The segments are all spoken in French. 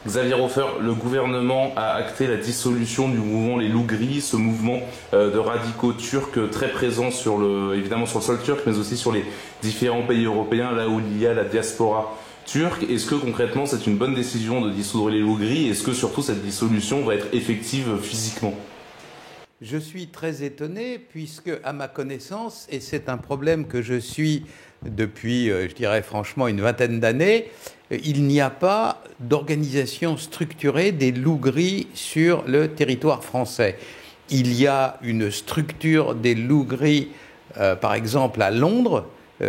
Xavier Hofer, le gouvernement a acté la dissolution du mouvement Les Loups Gris, ce mouvement de radicaux turcs très présent évidemment sur le sol turc, mais aussi sur les différents pays européens, là où il y a la diaspora turque. Est-ce que concrètement c'est une bonne décision de dissoudre les Loups Gris? Est-ce que surtout cette dissolution va être effective physiquement? Je suis très étonné puisque, à ma connaissance, et c'est un problème que je suis depuis, je dirais franchement, une vingtaine d'années, il n'y a pas d'organisation structurée des loups gris sur le territoire français. Il y a une structure des loups gris, par exemple, à Londres.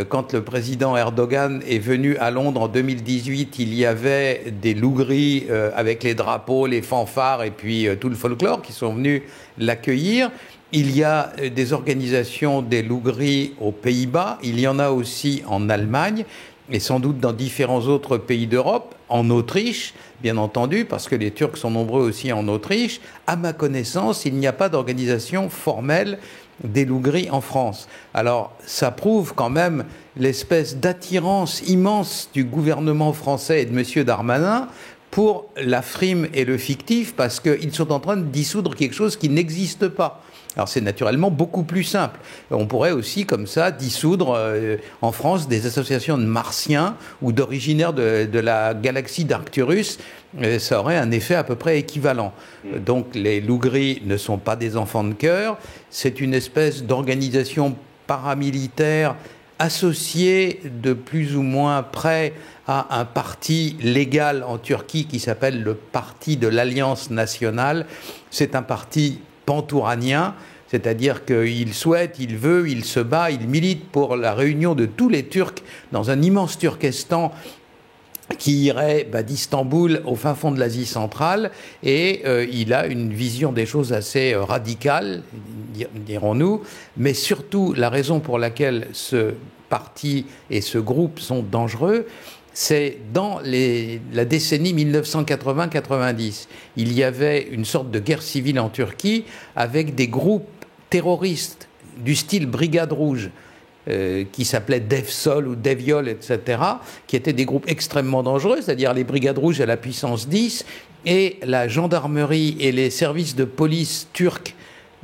Quand le président Erdogan est venu à Londres en 2018, il y avait des loups gris avec les drapeaux, les fanfares et puis tout le folklore qui sont venus l'accueillir. Il y a des organisations des loups gris aux Pays-Bas, il y en a aussi en Allemagne et sans doute dans différents autres pays d'Europe, en Autriche, bien entendu, parce que les Turcs sont nombreux aussi en Autriche. À ma connaissance, il n'y a pas d'organisation formelle des loups gris en France. Alors, ça prouve quand même l'espèce d'attirance immense du gouvernement français et de M. Darmanin pour la frime et le fictif, parce qu'ils sont en train de dissoudre quelque chose qui n'existe pas. Alors c'est naturellement beaucoup plus simple. On pourrait aussi, comme ça, dissoudre en France des associations de martiens ou d'originaires de la galaxie d'Arcturus. Ça aurait un effet à peu près équivalent. Donc les loups gris ne sont pas des enfants de cœur. C'est une espèce d'organisation paramilitaire associée de plus ou moins près à un parti légal en Turquie qui s'appelle le Parti de l'Alliance nationale. C'est un parti pantouranien, c'est-à-dire qu'il souhaite, il veut, il se bat, il milite pour la réunion de tous les Turcs dans un immense Turkestan qui irait d'Istanbul au fin fond de l'Asie centrale, et il a une vision des choses assez radicale, dirons-nous, mais surtout la raison pour laquelle ce parti et ce groupe sont dangereux, c'est dans la décennie 1980-90. Il y avait une sorte de guerre civile en Turquie avec des groupes terroristes du style Brigade Rouge, qui s'appelaient Devsol ou Devyol, etc., qui étaient des groupes extrêmement dangereux, c'est-à-dire les Brigades Rouges à la puissance 10, et la gendarmerie et les services de police turcs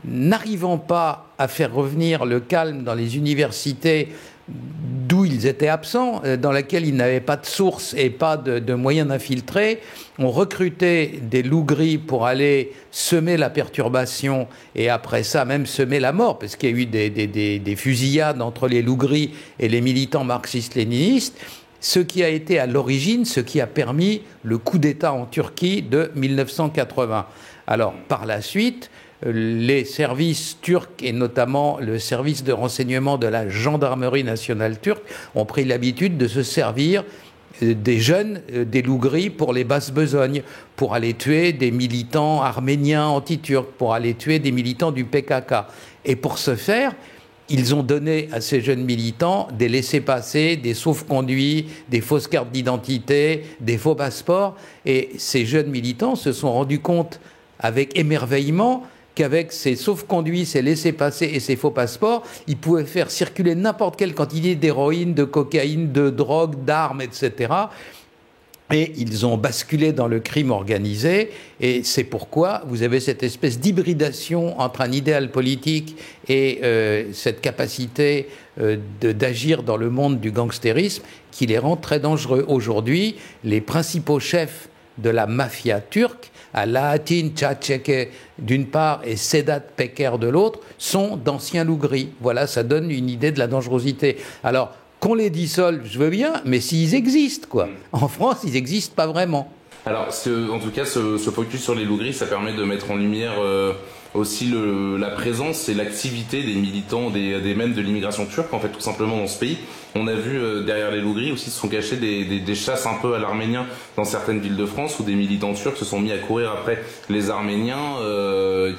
n'arrivant pas à faire revenir le calme dans les universités d'où ils étaient absents, dans laquelle ils n'avaient pas de source et pas de moyens d'infiltrer, ont recruté des loups gris pour aller semer la perturbation et après ça même semer la mort, parce qu'il y a eu des fusillades entre les loups gris et les militants marxistes-léninistes, ce qui a été à l'origine, ce qui a permis le coup d'État en Turquie de 1980. Alors, par la suite, les services turcs et notamment le service de renseignement de la gendarmerie nationale turque ont pris l'habitude de se servir des jeunes, des loups gris pour les basses besognes, pour aller tuer des militants arméniens anti-turcs, pour aller tuer des militants du PKK. Et pour ce faire, ils ont donné à ces jeunes militants des laissez-passer, des sauf-conduits, des fausses cartes d'identité, des faux passeports. Et ces jeunes militants se sont rendus compte avec émerveillement qu'avec ces sauf-conduits, ces laissez-passer et ces faux passeports, ils pouvaient faire circuler n'importe quelle quantité d'héroïne, de cocaïne, de drogue, d'armes, etc. Et ils ont basculé dans le crime organisé, et c'est pourquoi vous avez cette espèce d'hybridation entre un idéal politique et cette capacité d'agir dans le monde du gangstérisme qui les rend très dangereux. Aujourd'hui, les principaux chefs de la mafia turque, Alaaddin Çakıcı d'une part et Sedat Peker de l'autre, sont d'anciens loups gris. Voilà, ça donne une idée de la dangerosité. Alors, qu'on les dissolve, je veux bien, mais s'ils existent, quoi. En France, ils n'existent pas vraiment. Alors, en tout cas, ce focus sur les loups gris, ça permet de mettre en lumière aussi la présence et l'activité des militants, même de l'immigration turque, en fait, tout simplement dans ce pays. On a vu derrière les loups gris aussi se sont cachés des chasses un peu à l'arménien dans certaines villes de France où des militants turcs se sont mis à courir après les Arméniens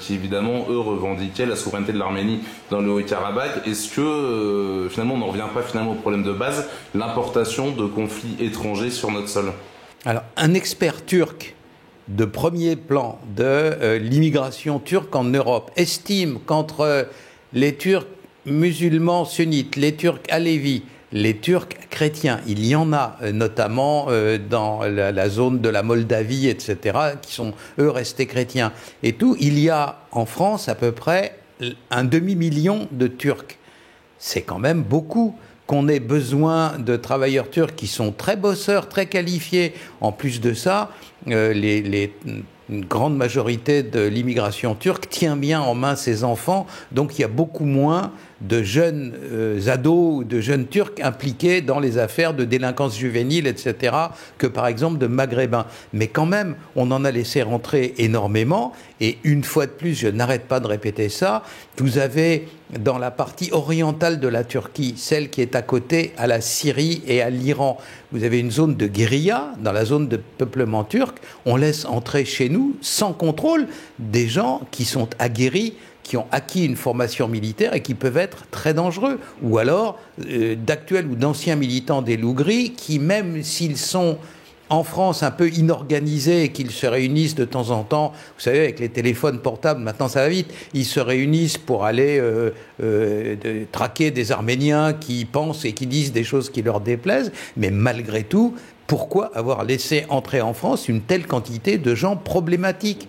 qui évidemment eux revendiquaient la souveraineté de l'Arménie dans le Haut-Karabakh. Est-ce que finalement on n'en revient pas finalement au problème de base, l'importation de conflits étrangers sur notre sol? Alors un expert turc de premier plan de l'immigration turque en Europe estime qu'entre les Turcs musulmans sunnites, les Turcs alévis, les Turcs chrétiens. Il y en a, notamment dans la zone de la Moldavie, etc., qui sont, eux, restés chrétiens. Et tout, il y a en France à peu près un demi-million de Turcs. C'est quand même beaucoup. Qu'on ait besoin de travailleurs turcs qui sont très bosseurs, très qualifiés. En plus de ça, une grande majorité de l'immigration turque tient bien en main ses enfants, donc il y a beaucoup moins de jeunes ados ou de jeunes Turcs impliqués dans les affaires de délinquance juvénile, etc., que par exemple de Maghrébins. Mais quand même, on en a laissé rentrer énormément, et une fois de plus, je n'arrête pas de répéter ça, vous avez dans la partie orientale de la Turquie, celle qui est à côté à la Syrie et à l'Iran, vous avez une zone de guérilla, dans la zone de peuplement turc, on laisse entrer chez nous, sans contrôle, des gens qui sont aguerris, qui ont acquis une formation militaire et qui peuvent être très dangereux. Ou alors d'actuels ou d'anciens militants des Loups-Gris qui, même s'ils sont en France un peu inorganisés et qu'ils se réunissent de temps en temps, vous savez, avec les téléphones portables, maintenant ça va vite, ils se réunissent pour aller traquer des Arméniens qui pensent et qui disent des choses qui leur déplaisent, mais malgré tout, pourquoi avoir laissé entrer en France une telle quantité de gens problématiques ?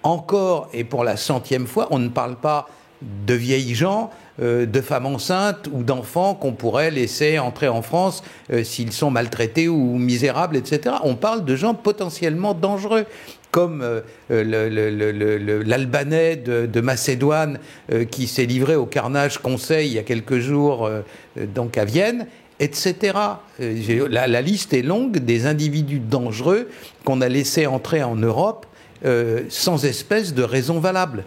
Encore, et pour la 100e fois, on ne parle pas de vieilles gens, de femmes enceintes ou d'enfants qu'on pourrait laisser entrer en France s'ils sont maltraités ou misérables, etc. On parle de gens potentiellement dangereux, comme l'Albanais de Macédoine qui s'est livré au carnage Conseil il y a quelques jours donc à Vienne, etc. La liste est longue des individus dangereux qu'on a laissés entrer en Europe sans espèce de raison valable.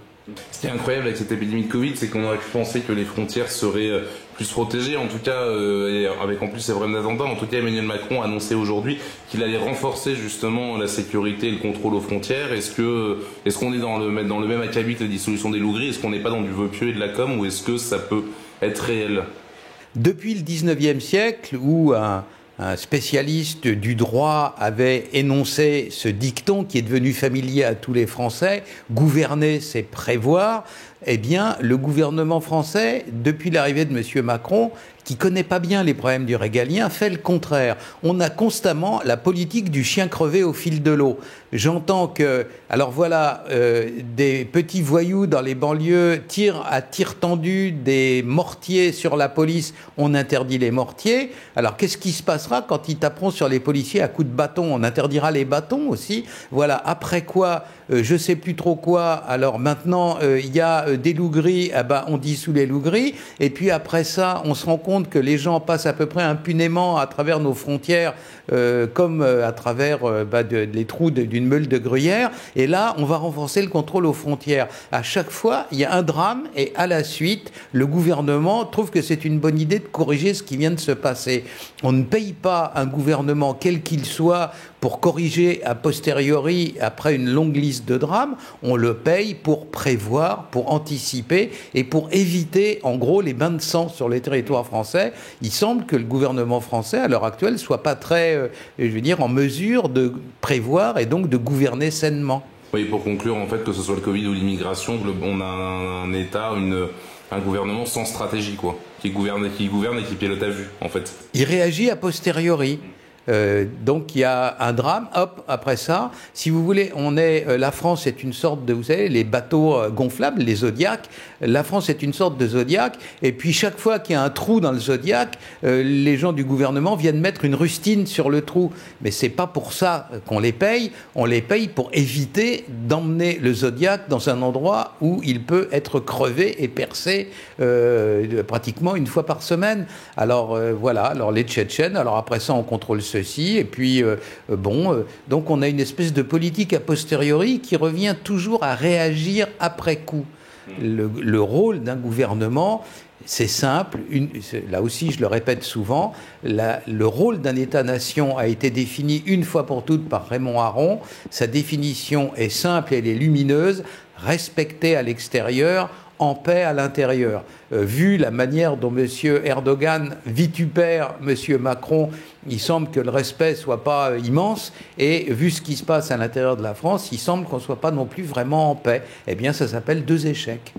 Ce qui est incroyable avec cette épidémie de Covid, c'est qu'on aurait pu penser que les frontières seraient plus protégées, en tout cas, et avec en plus ces problèmes d'attentats. En tout cas, Emmanuel Macron a annoncé aujourd'hui qu'il allait renforcer justement la sécurité et le contrôle aux frontières. Est-ce qu'on est dans le même acabit que la dissolution des Loups-Gris? Est-ce qu'on n'est pas dans du vœu pieux et de la com, ou est-ce que ça peut être réel? Depuis le 19e siècle, où un spécialiste du droit avait énoncé ce dicton qui est devenu familier à tous les Français, gouverner c'est prévoir, eh bien le gouvernement français, depuis l'arrivée de M. Macron, qui connaît pas bien les problèmes du régalien, fait le contraire. On a constamment la politique du chien crevé au fil de l'eau. J'entends que, alors voilà, des petits voyous dans les banlieues tirent à tir tendu des mortiers sur la police, on interdit les mortiers. Alors qu'est-ce qui se passera quand ils taperont sur les policiers à coups de bâton? On interdira les bâtons aussi. Voilà, après quoi, je sais plus trop quoi, alors maintenant il y a des Loups-Gris, eh ben, on dissout les Loups-Gris, et puis après ça, on se rend compte que les gens passent à peu près impunément à travers nos frontières, comme à travers les trous d'une meule de gruyère, et là, on va renforcer le contrôle aux frontières. À chaque fois, il y a un drame, et à la suite, le gouvernement trouve que c'est une bonne idée de corriger ce qui vient de se passer. On ne paye pas un gouvernement, quel qu'il soit, pour corriger a posteriori, après une longue liste de drames, on le paye pour prévoir, pour anticiper et pour éviter, en gros, les bains de sang sur les territoires français. Il semble que le gouvernement français, à l'heure actuelle, soit pas très, en mesure de prévoir et donc de gouverner sainement. Oui, pour conclure, en fait, que ce soit le Covid ou l'immigration, on a un État, un gouvernement sans stratégie, quoi, qui gouverne et qui pilote à vue, en fait. Il réagit a posteriori. Donc il y a un drame, hop, après ça, si vous voulez, la France est une sorte de, vous savez, les bateaux gonflables, les Zodiacs, la France est une sorte de Zodiac, et puis chaque fois qu'il y a un trou dans le Zodiac, les gens du gouvernement viennent mettre une rustine sur le trou, mais c'est pas pour ça qu'on les paye, on les paye pour éviter d'emmener le Zodiac dans un endroit où il peut être crevé et percé pratiquement une fois par semaine. Alors voilà, alors les Tchétchènes, alors après ça on contrôle ceci, et puis donc on a une espèce de politique a posteriori qui revient toujours à réagir après coup. Le rôle d'un gouvernement, c'est simple, là aussi je le répète souvent, le rôle d'un État-nation a été défini une fois pour toutes par Raymond Aron, sa définition est simple et elle est lumineuse, respecter à l'extérieur, en paix à l'intérieur. Vu la manière dont M. Erdogan vitupère M. Macron, il semble que le respect soit pas immense, et vu ce qui se passe à l'intérieur de la France, il semble qu'on soit pas non plus vraiment en paix. Eh bien, ça s'appelle deux échecs.